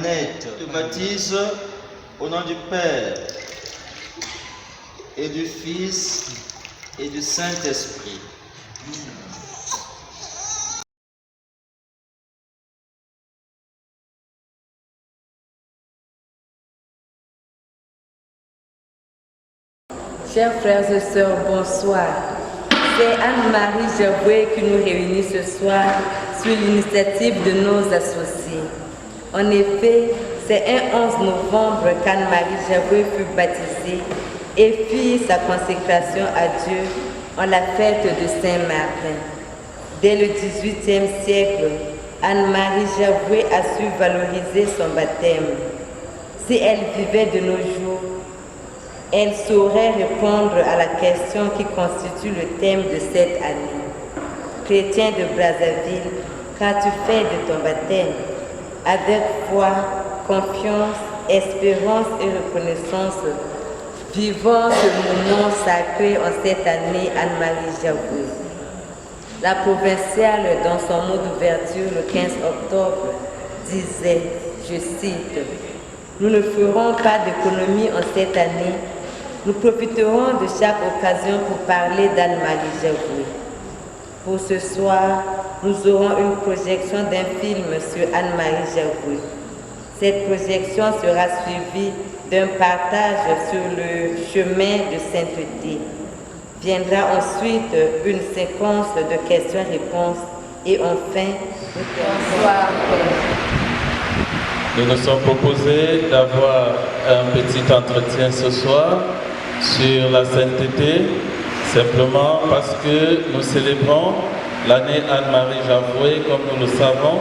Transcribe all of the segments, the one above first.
Annette te baptise au nom du Père et du Fils et du Saint-Esprit. Chers frères et sœurs, bonsoir. C'est Anne-Marie Javoué qui nous réunit ce soir sur l'initiative de nos associés. En effet, c'est un 11 novembre qu'Anne-Marie Javoué fut baptisée et fit sa consécration à Dieu en la fête de Saint-Martin. Dès le XVIIIe siècle, Anne-Marie Javoué a su valoriser son baptême. Si elle vivait de nos jours, elle saurait répondre à la question qui constitue le thème de cette année. Chrétien de Brazzaville, qu'as-tu fait de ton baptême? Avec foi, confiance, espérance et reconnaissance, vivons ce moment sacré en cette année Anne-Marie Javoué. La provinciale, dans son mot d'ouverture le 15 octobre, disait, je cite, « Nous ne ferons pas d'économie en cette année. Nous profiterons de chaque occasion pour parler d'Anne-Marie Javoué. » Pour ce soir, nous aurons une projection d'un film sur Anne-Marie Javoué. Cette projection sera suivie d'un partage sur le chemin de sainteté. Viendra ensuite une séquence de questions-réponses et enfin, bonsoir. Nous nous sommes proposés d'avoir un petit entretien ce soir sur la sainteté, simplement parce que nous célébrons l'année Anne-Marie Javoué, comme nous le savons,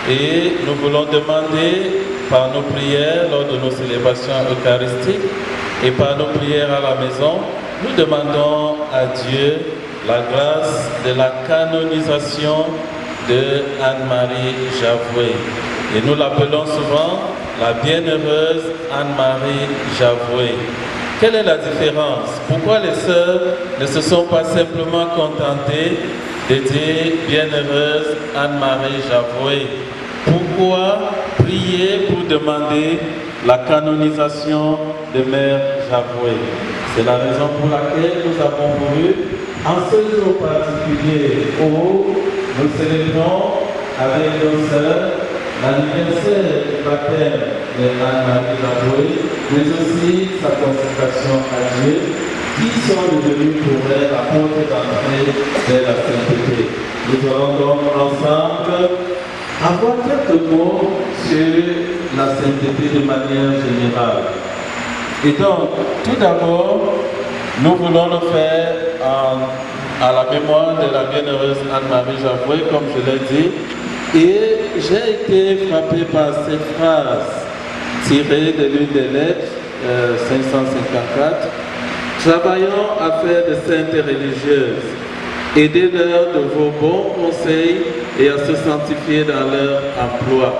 et nous voulons demander par nos prières lors de nos célébrations eucharistiques et par nos prières à la maison, nous demandons à Dieu la grâce de la canonisation de Anne-Marie Javoué. Et nous l'appelons souvent la bienheureuse Anne-Marie Javoué. Quelle est la différence? Pourquoi les sœurs ne se sont pas simplement contentées de dire bienheureuse Anne-Marie Javoué? Pourquoi prier pour demander la canonisation de Mère Javoué? C'est la raison pour laquelle nous avons voulu, en ce jour particulier où nous célébrons avec nos sœurs l'anniversaire du baptême de Anne-Marie Javoué, mais aussi sa consécration à Dieu, qui sont devenus pour elle la porte d'entrée de la sainteté. Nous allons donc ensemble avoir quelques mots sur la sainteté de manière générale. Et donc, tout d'abord, nous voulons le faire à la mémoire de la bienheureuse Anne-Marie Javoué, comme je l'ai dit. Et j'ai été frappé par cette phrase tirée de l'une des lettres, 554. Travaillons à faire de saintes religieuses. Aidez-leur de vos bons conseils et à se sanctifier dans leur emploi,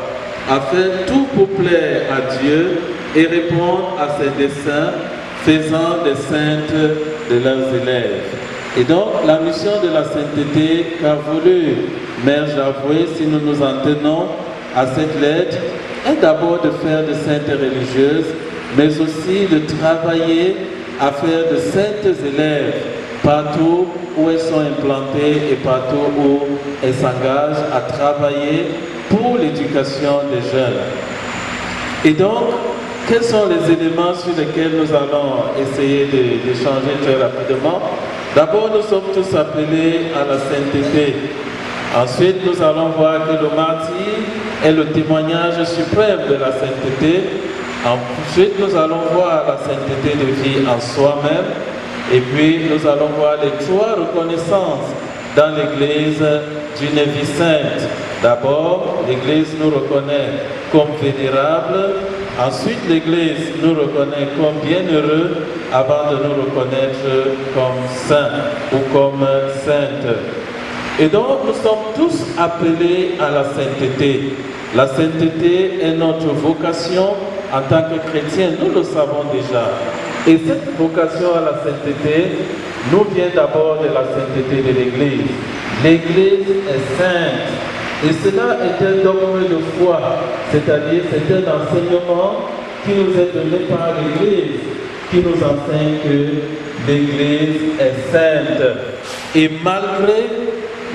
à faire tout pour plaire à Dieu et répondre à ses desseins, faisant des saintes de leurs élèves. Et donc, la mission de la sainteté qu'a voulu Mère Javoué, si nous nous en tenons à cette lettre, est d'abord de faire de saintes religieuses, mais aussi de travailler à faire de saintes élèves partout où elles sont implantées et partout où elles s'engagent à travailler pour l'éducation des jeunes. Et donc, quels sont les éléments sur lesquels nous allons essayer d'échanger très rapidement? D'abord, nous sommes tous appelés à la sainteté. Ensuite, nous allons voir que le martyre est le témoignage suprême de la sainteté. Ensuite, nous allons voir la sainteté de vie en soi-même. Et puis, nous allons voir les trois reconnaissances dans l'Église d'une vie sainte. D'abord, l'Église nous reconnaît comme vénérable. Ensuite, l'Église nous reconnaît comme bienheureux avant de nous reconnaître comme saints ou comme saintes. Et donc, nous sommes tous appelés à la sainteté. La sainteté est notre vocation en tant que chrétiens, nous le savons déjà. Et cette vocation à la sainteté nous vient d'abord de la sainteté de l'Église. L'Église est sainte Et cela est un dogme de foi, c'est-à-dire c'est un enseignement qui nous est donné par l'Église, qui nous enseigne que l'Église est sainte. Et malgré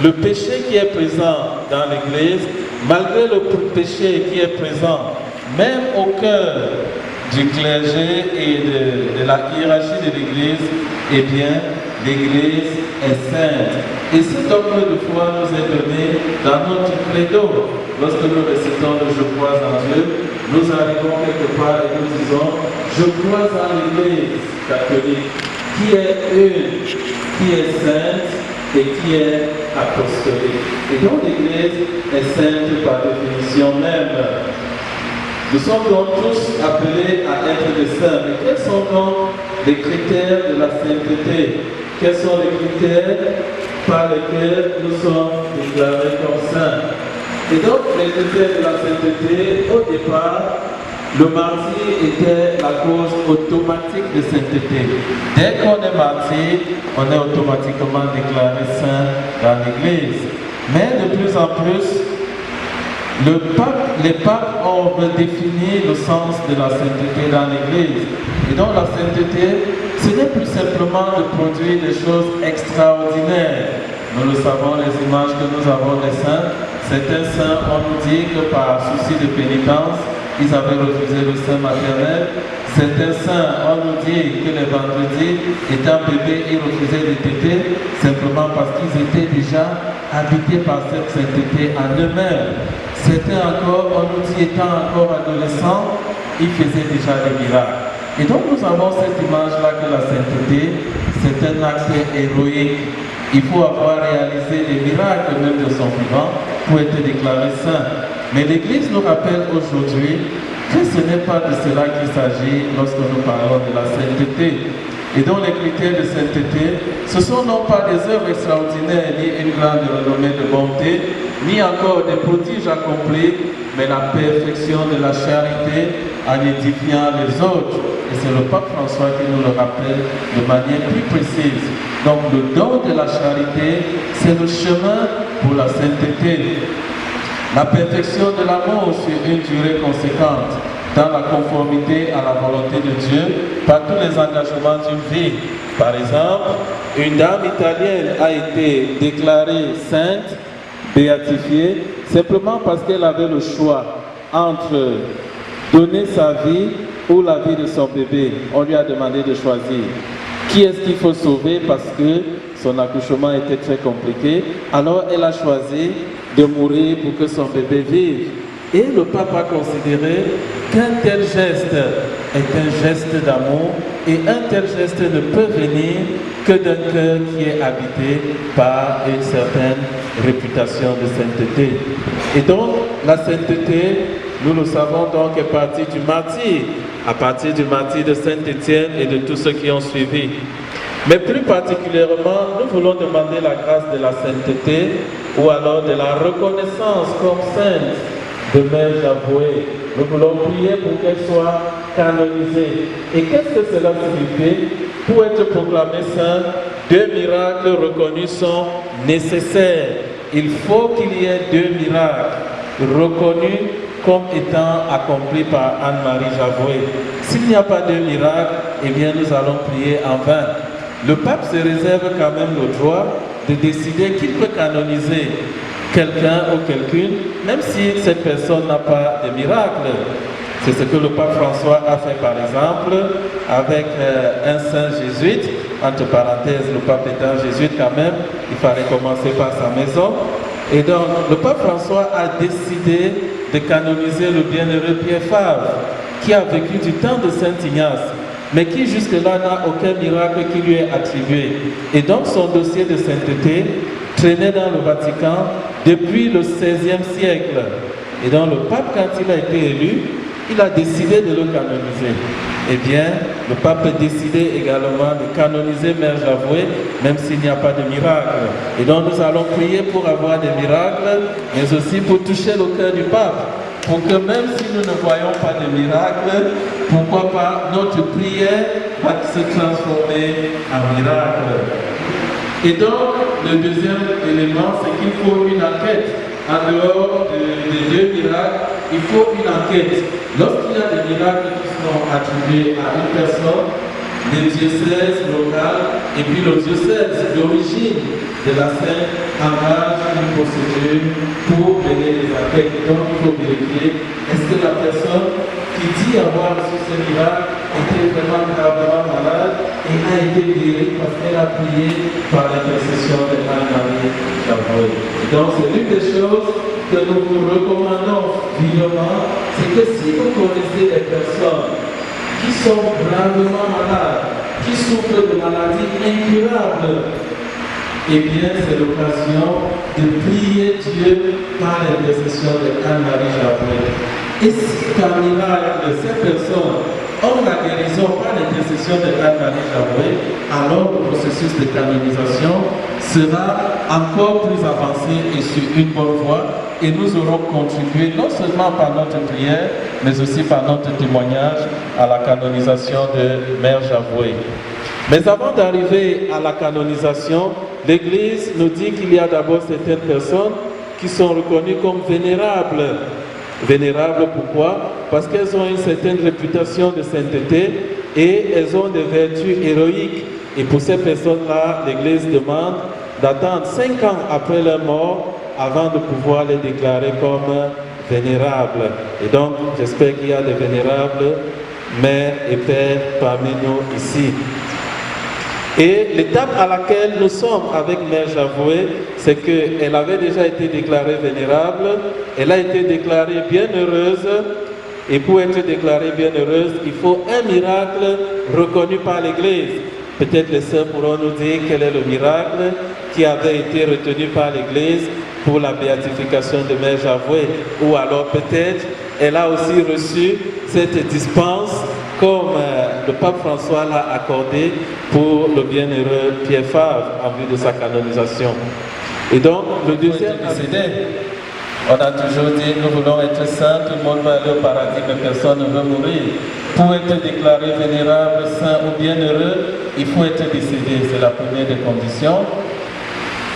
le péché qui est présent dans l'Église, malgré le péché qui est présent, même au cœur du clergé et de la hiérarchie de l'Église, eh bien, l'Église est sainte. Et ce dogme de foi nous est donné dans notre credo. Lorsque nous récitons le Je crois en Dieu, nous arrivons quelque part et nous disons Je crois en l'Église catholique, qui est une, qui est sainte et qui est apostolique. Et donc l'Église est sainte par définition même. Nous sommes donc tous appelés à être des saints. Mais quels sont donc les critères de la sainteté? Quels sont les critères par lesquels nous sommes déclarés comme saints? Et donc, les critères de la sainteté, au départ, le martyr était la cause automatique de sainteté. Dès qu'on est martyr, on est automatiquement déclaré saint dans l'Église. Mais de plus en plus, les papes ont redéfini le sens de la sainteté dans l'Église. Et donc la sainteté, ce n'est plus simplement de produire des choses extraordinaires. Nous le savons, les images que nous avons des saints. Certains saints, on nous dit que par souci de pénitence, ils avaient refusé le sein maternel. Certains saints, on nous dit que les vendredis, étant bébés, ils refusaient de téter simplement parce qu'ils étaient déjà habités par cette sainteté en eux-mêmes. Certains encore, on nous dit, étant encore adolescents, ils faisaient déjà des miracles. Et donc nous avons cette image-là que la sainteté, c'est un acte héroïque. Il faut avoir réalisé des miracles même de son vivant pour être déclaré saint. Mais l'Église nous rappelle aujourd'hui que ce n'est pas de cela qu'il s'agit lorsque nous parlons de la sainteté. Et donc les critères de sainteté, ce sont non pas des œuvres extraordinaires, ni une grande renommée de bonté, ni encore des prodiges accomplis, mais la perfection de la charité en édifiant les autres. Et c'est le pape François qui nous le rappelle de manière plus précise. Donc le don de la charité, c'est le chemin pour la sainteté. La perfection de l'amour sur une durée conséquente, dans la conformité à la volonté de Dieu, par tous les engagements d'une vie. Par exemple, une dame italienne a été déclarée sainte, béatifiée, simplement parce qu'elle avait le choix entre donner sa vie ou la vie de son bébé. On lui a demandé de choisir. Qui est-ce qu'il faut sauver parce que son accouchement était très compliqué? Alors elle a choisi de mourir pour que son bébé vive. Et le pape a considéré qu'un tel geste est un geste d'amour et un tel geste ne peut venir que d'un cœur qui est habité par une certaine réputation de sainteté. Et donc, la sainteté, nous le savons donc, est partie du martyr, à partir du martyr de Saint-Étienne et de tous ceux qui ont suivi. Mais plus particulièrement, nous voulons demander la grâce de la sainteté ou alors de la reconnaissance comme sainte de Mère Javoué. Nous voulons prier pour qu'elle soit canonisée. Et qu'est-ce que cela signifie? Pour être proclamé saint, 2 miracles reconnus sont nécessaires. Il faut qu'il y ait 2 miracles reconnus comme étant accomplis par Anne-Marie Javoué. S'il n'y a pas de miracle, eh bien nous allons prier en vain. Le pape se réserve quand même le droit de décider qu'il peut canoniser quelqu'un ou quelqu'une, même si cette personne n'a pas de miracle. C'est ce que le pape François a fait par exemple avec un saint jésuite, entre parenthèses, le pape étant jésuite quand même, il fallait commencer par sa maison. Et donc le pape François a décidé de canoniser le bienheureux Pierre Favre, qui a vécu du temps de Saint Ignace, mais qui jusque-là n'a aucun miracle qui lui est attribué. Et donc son dossier de sainteté traînait dans le Vatican depuis le XVIe siècle. Et donc le pape, quand il a été élu, il a décidé de le canoniser. Eh bien, le pape a décidé également de canoniser Mère Javoué, même s'il n'y a pas de miracle. Et donc nous allons prier pour avoir des miracles, mais aussi pour toucher le cœur du pape, pour que même si nous ne voyons pas de miracle, pourquoi pas notre prière va se transformer en miracle. Et donc, le deuxième élément, c'est qu'il faut une enquête. en dehors des deux miracles, il faut une enquête. Lorsqu'il y a des miracles qui sont attribués à une personne, le diocèse local et puis le diocèse d'origine de la scène engage une procédure pour mener les enquêtes. Donc il faut vérifier est-ce que la personne qui dit avoir reçu ce miracle était vraiment gravement malade et a été guérie parce qu'elle a prié par l'intercession de Anne-Marie Javoué. Donc c'est l'une des choses que nous vous recommandons vivement, c'est que si vous connaissez des personnes qui sont gravement malades, qui souffrent de maladies incurables, eh bien c'est l'occasion de prier Dieu par l'intercession de Anne-Marie Javoué. Et si par miracle ces personnes ont la guérison par l'intercession de Anne-Marie Javoué, alors le processus de canonisation sera encore plus avancé et sur une bonne voie. Et nous aurons contribué non seulement par notre prière, mais aussi par notre témoignage à la canonisation de Mère Javoué. Mais avant d'arriver à la canonisation, l'Église nous dit qu'il y a d'abord certaines personnes qui sont reconnues comme vénérables. Vénérables pourquoi? Parce qu'elles ont une certaine réputation de sainteté et elles ont des vertus héroïques. Et pour ces personnes-là, l'Église demande d'attendre 5 ans après leur mort avant de pouvoir les déclarer comme vénérables. Et donc, j'espère qu'il y a des vénérables mères et pères parmi nous ici. Et l'étape à laquelle nous sommes avec Mère Javoué, c'est qu'elle avait déjà été déclarée vénérable, elle a été déclarée bienheureuse, et pour être déclarée bienheureuse, il faut un miracle reconnu par l'Église. Peut-être les sœurs pourront nous dire quel est le miracle qui avait été retenu par l'Église pour la béatification de Mère Javoué, ou alors peut-être elle a aussi reçu cette dispense comme le pape François l'a accordé pour le bienheureux Pierre Favre en vue de sa canonisation. Et donc, le deuxième décédé, on a toujours dit, nous voulons être saints, tout le monde va aller au paradis, mais personne ne veut mourir. Pour être déclaré vénérable, saint ou bienheureux, il faut être décédé, c'est la première des conditions.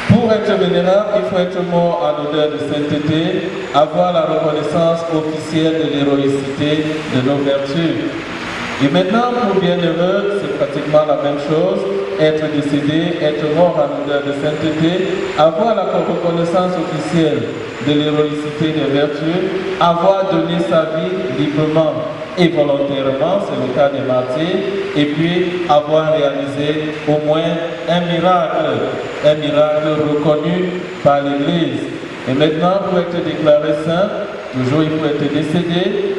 Pour être vénérable, il faut être mort en odeur de sainteté, avoir la reconnaissance officielle de l'héroïcité de nos vertus. Et maintenant, pour bienheureux, c'est pratiquement la même chose, être décédé, être mort en odeur de sainteté, avoir la reconnaissance officielle de l'héroïcité des vertus, avoir donné sa vie librement et volontairement, c'est le cas des martyrs, et puis avoir réalisé au moins un miracle reconnu par l'Église. Et maintenant, pour être déclaré saint, toujours il faut être décédé,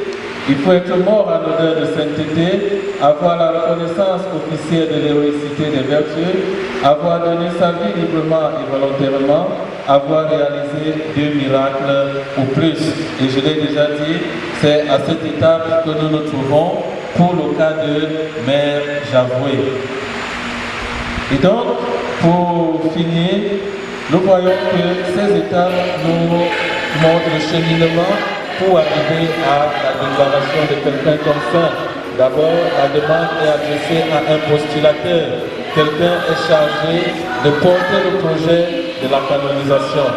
il faut être mort en odeur de sainteté, avoir la reconnaissance officielle de l'héroïcité des vertus, avoir donné sa vie librement et volontairement, avoir réalisé 2 miracles ou plus. Et je l'ai déjà dit, c'est à cette étape que nous nous trouvons pour le cas de Mère Javoué. Et donc, pour finir, nous voyons que ces étapes nous montrent le cheminement pour arriver à la déclaration de quelqu'un comme saint. D'abord, la demande est adressée à un postulateur. Quelqu'un est chargé de porter le projet de la canonisation.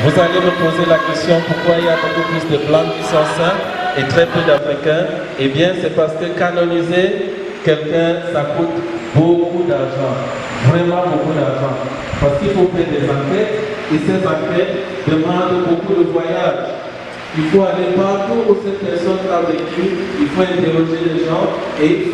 Vous allez me poser la question pourquoi il y a beaucoup plus de blancs qui sont saints et très peu d'Africains. Eh bien, c'est parce que canoniser quelqu'un, ça coûte beaucoup d'argent. Vraiment beaucoup d'argent. Parce qu'il faut faire des enquêtes et ces enquêtes demandent beaucoup de voyages. Il faut aller partout où cette personne a vécu, il faut interroger les gens et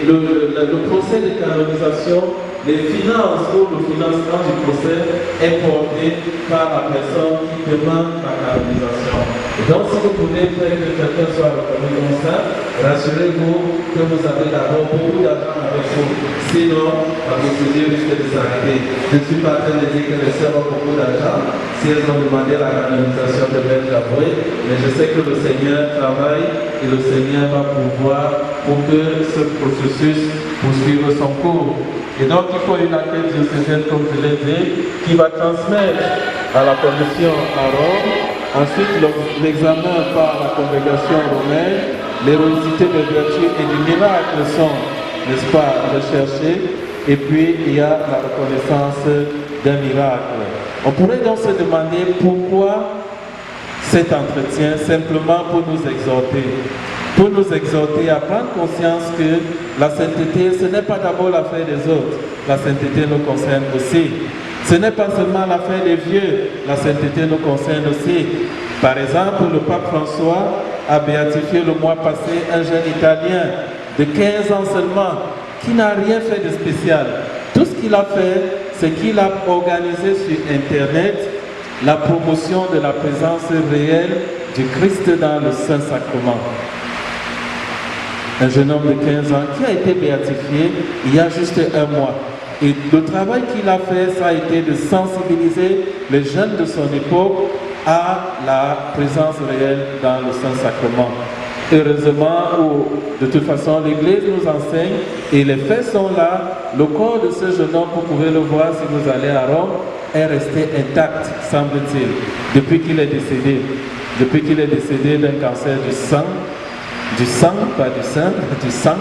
le procès de canonisation, les finances ou le financement du procès est porté par la personne qui demande la canonisation. Et donc si vous voulez faire que quelqu'un soit reconnu comme ça, rassurez-vous que vous avez d'abord beaucoup d'argent avec vous. Sinon, la procédure risque de s'arrêter. Je ne suis pas en train de dire que les sœurs ont beaucoup d'argent si elles ont demandé la canonisation de Mère Javoué, mais je sais que le Seigneur travaille et le Seigneur va pouvoir pour que ce processus poursuive son cours. Et donc il faut une enquête diocésaine, comme je l'ai dit, qui va transmettre à la commission à Rome, ensuite l'examen par la congrégation romaine, l'héroïcité des vertus et du miracle sont, n'est-ce pas, recherchés, et puis il y a la reconnaissance d'un miracle. On pourrait donc se demander pourquoi cet entretien, simplement pour nous exhorter à prendre conscience que la sainteté, ce n'est pas d'abord l'affaire des autres, la sainteté nous concerne aussi. Ce n'est pas seulement l'affaire des vieux, la sainteté nous concerne aussi. Par exemple, le pape François a béatifié le mois passé un jeune Italien de 15 ans seulement, qui n'a rien fait de spécial. Tout ce qu'il a fait, c'est qu'il a organisé sur Internet la promotion de la présence réelle du Christ dans le Saint-Sacrement. Un jeune homme de 15 ans qui a été béatifié il y a juste un mois. Et le travail qu'il a fait, ça a été de sensibiliser les jeunes de son époque à la présence réelle dans le Saint-Sacrement. Heureusement, de toute façon, l'Église nous enseigne et les faits sont là. Le corps de ce jeune homme, vous pouvez le voir si vous allez à Rome, est resté intact, semble-t-il, depuis qu'il est décédé. Depuis qu'il est décédé d'un cancer du sang, pas du sein, du sang,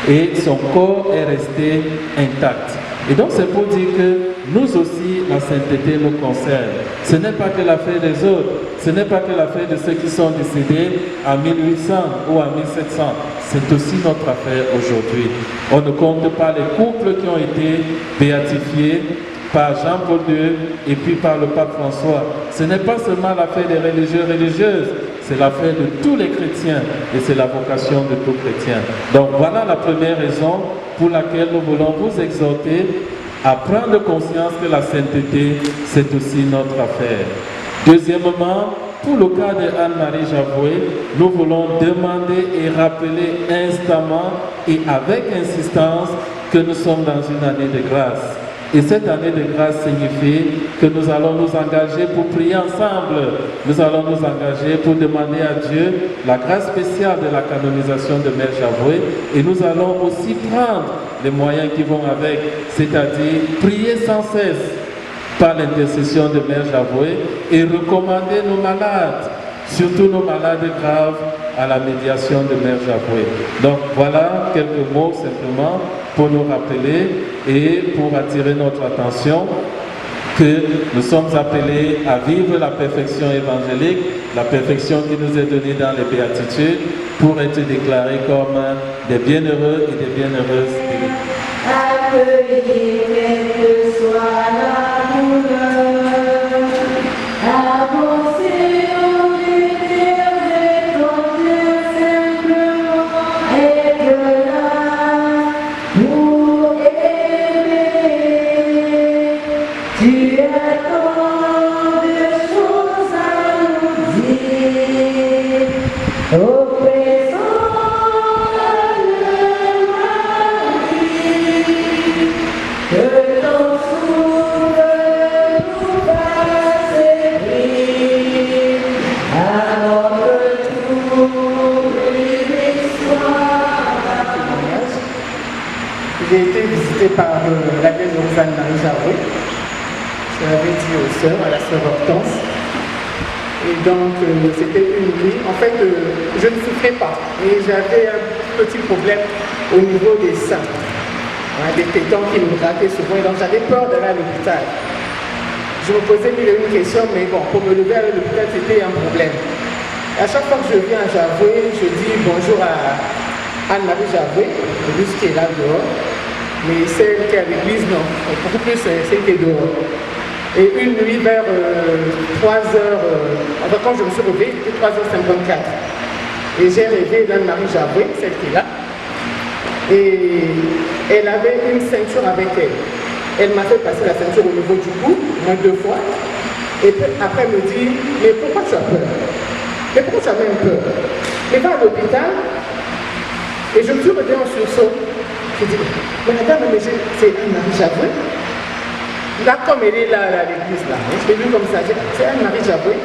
et son corps est resté intact. Et donc c'est pour dire que nous aussi, la sainteté nous concerne. Ce n'est pas que l'affaire des autres, ce n'est pas que l'affaire de ceux qui sont décédés en 1800 ou en 1700. C'est aussi notre affaire aujourd'hui. On ne compte pas les couples qui ont été béatifiés par Jean-Paul II et puis par le pape François. Ce n'est pas seulement l'affaire des religieux et religieuses, c'est l'affaire de tous les chrétiens et c'est la vocation de tout chrétien. Donc voilà la première raison pour laquelle nous voulons vous exhorter à prendre conscience que la sainteté, c'est aussi notre affaire. Deuxièmement, pour le cas de Anne-Marie Javoué, nous voulons demander et rappeler instamment et avec insistance que nous sommes dans une année de grâce. Et cette année de grâce signifie que nous allons nous engager pour prier ensemble. Nous allons nous engager pour demander à Dieu la grâce spéciale de la canonisation de Mère Javoué. Et nous allons aussi prendre les moyens qui vont avec, c'est-à-dire prier sans cesse par l'intercession de Mère Javoué et recommander nos malades, surtout nos malades graves, à la médiation de Mère Javoué. Donc voilà quelques mots simplement pour nous rappeler et pour attirer notre attention que nous sommes appelés à vivre la perfection évangélique, la perfection qui nous est donnée dans les béatitudes pour être déclarés comme des bienheureux et des bienheureuses. Accueillir quelle que soit la douleur, avancer au désir simplement être là pour aimer. Tu as tant de choses à nous dire au présent. J'ai été visitée par l'abbesse Roxane-Marie Javoué. Je l'avais dit aux sœurs, à la sœur Hortense. Et donc, c'était une nuit. En fait, je ne souffrais pas. Et j'avais un petit problème au niveau des seins. Des tétons qui me grattaient souvent. Et donc, j'avais peur d'aller à l'hôpital. Je me posais mille et une questions, mais bon, pour me lever à l'hôpital, c'était un problème. À chaque fois que je viens à Javoué, je dis bonjour à Anne-Marie Javoué, juste qui est là dehors. Mais celle qui est à l'église, non. Beaucoup plus celle qui est dehors. Et une nuit vers 3h, enfin quand je me suis réveillée, c'était 3h54. Et j'ai rêvé d'Anne-Marie Javoué, celle qui est là. Et elle avait une ceinture avec elle. Elle m'a fait passer la ceinture au niveau du cou, moins 2 fois. Et puis après elle me dit, mais pourquoi tu as peur? Mais pourquoi tu as même peur? Mais va à l'hôpital. Et je me suis retenue en sursaut. Je dis, mais madame, mais c'est Anne-Marie Javoué. Là, comme elle est là à l'église, là, je l'ai vu comme ça, c'est Anne-Marie Javoué.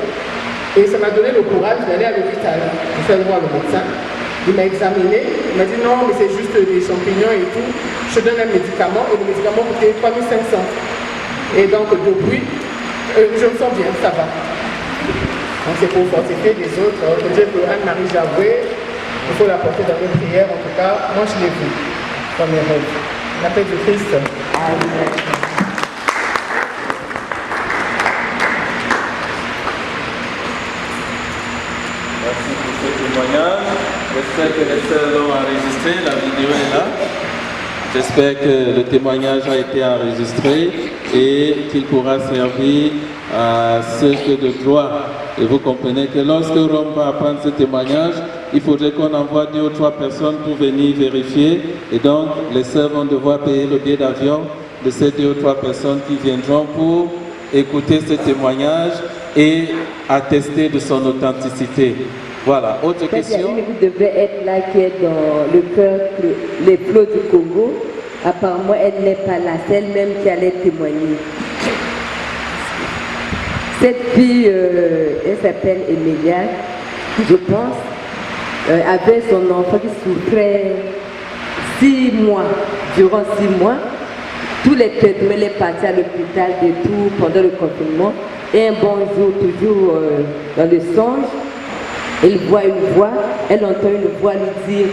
Et ça m'a donné le courage d'aller à l'hôpital. Je suis allée voir le médecin. Il m'a examiné. Il m'a dit, non, mais c'est juste des champignons et tout. Je donne un médicament et le médicament coûtait 3500. Et donc, depuis, je me sens bien, ça va. Donc, c'est pour fortifier les autres. On peut dire que Anne-Marie Javoué, il faut la porter dans nos prières. En tout cas, moi, je l'ai vu dans mes rêves. La paix du Christ. Amen. Merci pour ce témoignage. J'espère que les sœurs l'ont enregistré, la vidéo est là. J'espère que le témoignage a été enregistré et qu'il pourra servir à ceux de gloire. Et vous comprenez que lorsque Rome va apprendre ce témoignage, il faudrait qu'on envoie 2 ou 3 personnes pour venir vérifier. Et donc, les sœurs vont devoir payer le billet d'avion de ces 2 ou 3 personnes qui viendront pour écouter ce témoignage et attester de son authenticité. Voilà, autre question. Il y a une qui devait être là, qui est dans le cœur, les flots du Congo. Apparemment, elle n'est pas là, c'est elle-même qui allait témoigner. Cette fille, elle s'appelle Emilia, je pense, avait son enfant qui souffrait 6 mois, durant 6 mois. Tous les traitements, elle est partie à l'hôpital et tout pendant le confinement. Et un bon jour, toujours dans le songe, elle voit une voix, elle entend une voix lui dire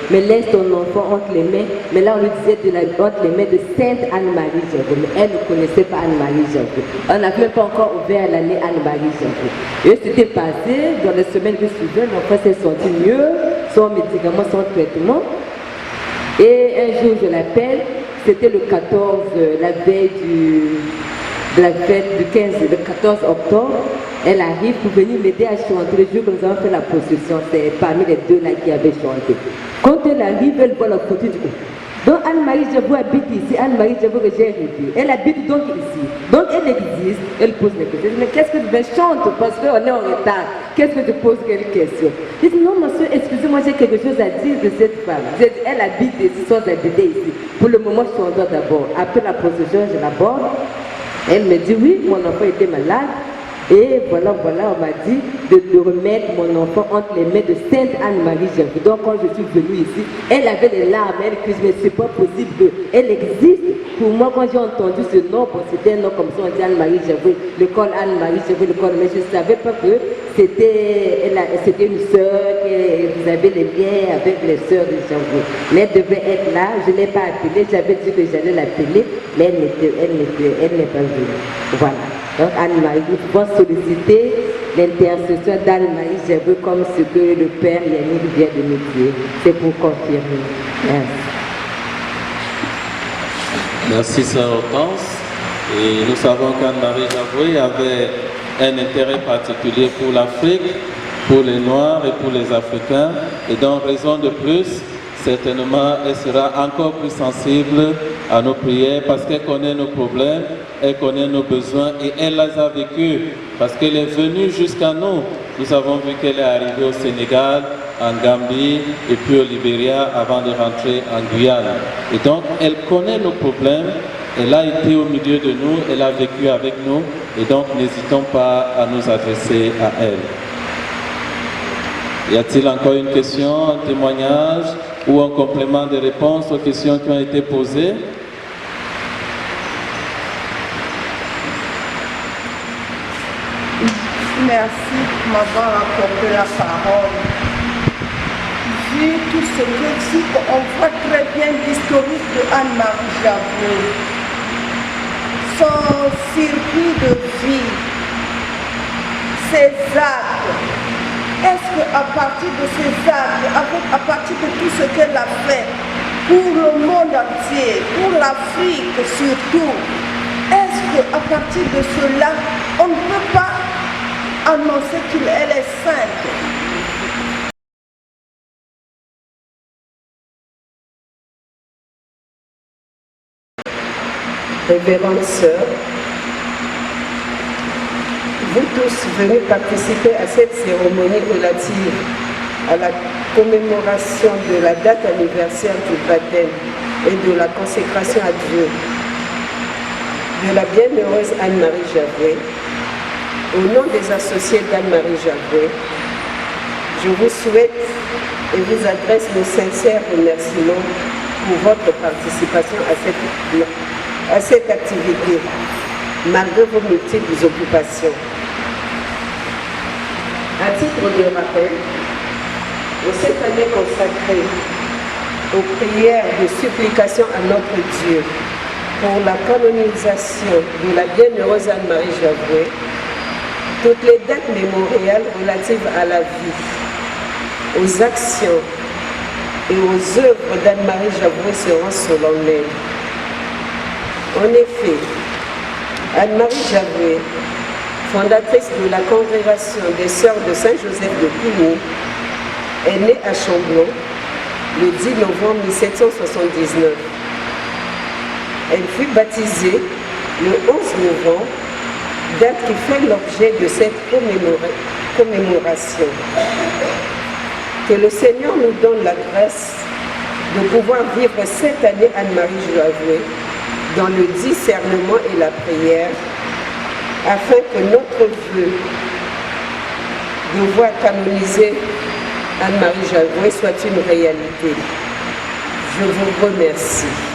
mais laisse ton enfant entre les mains. Mais là, on lui disait entre les mains de Sainte Anne-Marie Javet. Mais elle ne connaissait pas Anne-Marie Javet. On n'a même pas encore ouvert l'année Anne-Marie Javet. Et c'était passé, dans les semaines qui suivaient, l'enfant s'est senti mieux, son médicament, son traitement. Et un jour, je l'appelle, c'était le 14, la veille de la fête du 14 octobre. Elle arrive pour venir m'aider à chanter. Le jour que nous avons fait la procession, c'est parmi les 2 là qui avaient chanté. Quand elle arrive, elle voit la photo du coup. Donc Anne-Marie Javet habite ici, Anne-Marie Javet que j'ai rêvé. Elle habite donc ici. Donc elle existe, elle pose les questions. Mais qu'est-ce que tu fais? Chante parce qu'on est en retard. Qu'est-ce que tu poses quelle question? Je dis non, monsieur, excusez-moi, j'ai quelque chose à dire de cette femme. Elle habite ici, sans habiter ici. Pour le moment, je chante d'abord. Après la procession, je l'aborde. Elle me dit oui, mon enfant était malade. Et voilà, on m'a dit de remettre mon enfant entre les mains de Sainte Anne-Marie Javet. Donc quand je suis venue ici, elle avait des larmes, elle dit mais c'est pas possible, elle existe. Pour moi, quand j'ai entendu ce nom, bon, c'était un nom comme ça, on dit Anne-Marie Javet, l'école Anne-Marie Javet, l'école, mais je ne savais pas que c'était une sœur, que vous avez les liens avec les sœurs de Javet. Mais elle devait être là, je ne l'ai pas appelée, j'avais dit que j'allais l'appeler, mais elle n'est pas venue. Voilà. Donc Anne-Marie, nous pouvons solliciter l'intercession d'Anne-Marie Javet comme ce que le Père Yannick vient de nous dire. C'est pour confirmer. Merci. Merci Sœur Hortense. Et nous savons qu'Anne-Marie Javet avait un intérêt particulier pour l'Afrique, pour les Noirs et pour les Africains. Et donc, raison de plus, certainement, elle sera encore plus sensible à nos prières parce qu'elle connaît nos problèmes, elle connaît nos besoins et elle les a vécus parce qu'elle est venue jusqu'à nous. Nous avons vu qu'elle est arrivée au Sénégal, en Gambie et puis au Libéria avant de rentrer en Guyane. Et donc, elle connaît nos problèmes, elle a été au milieu de nous, elle a vécu avec nous et donc n'hésitons pas à nous adresser à elle. Y a-t-il encore une question, un témoignage ou un complément de réponse aux questions qui ont été posées? Merci pour m'avoir accordé la parole. Vu tout ce que dit, on voit très bien l'historique de Anne-Marie Javet. Son circuit de vie, ses actes. Est-ce qu'à partir de ces actes, à partir de tout ce qu'elle a fait pour le monde entier, pour l'Afrique surtout, est-ce qu'à partir de cela, on ne peut pas annoncer qu'elle est sainte? Révérende sœur, vous tous venez participer à cette cérémonie relative à la commémoration de la date anniversaire du baptême et de la consécration à Dieu de la bienheureuse Anne-Marie Javet. Au nom des associés d'Anne-Marie Javet, je vous souhaite et vous adresse nos sincères remerciements pour votre participation à cette activité, malgré vos multiples occupations. À titre de rappel, pour cette année consacrée aux prières de supplication à notre Dieu pour la canonisation de la bienheureuse Anne-Marie Javet, Toutes les dates mémoriales relatives à la vie, aux actions et aux œuvres d'Anne-Marie Javoué seront solennelles. En effet, Anne-Marie Javoué, fondatrice de la congrégation des Sœurs de Saint-Joseph de Pigny, est née à Chamblon le 10 novembre 1779. Elle fut baptisée le 11 novembre, date qui fait l'objet de cette commémoration. Que le Seigneur nous donne la grâce de pouvoir vivre cette année Anne-Marie Javoué dans le discernement et la prière, afin que notre vœu de voir canoniser Anne-Marie Javoué soit une réalité. Je vous remercie.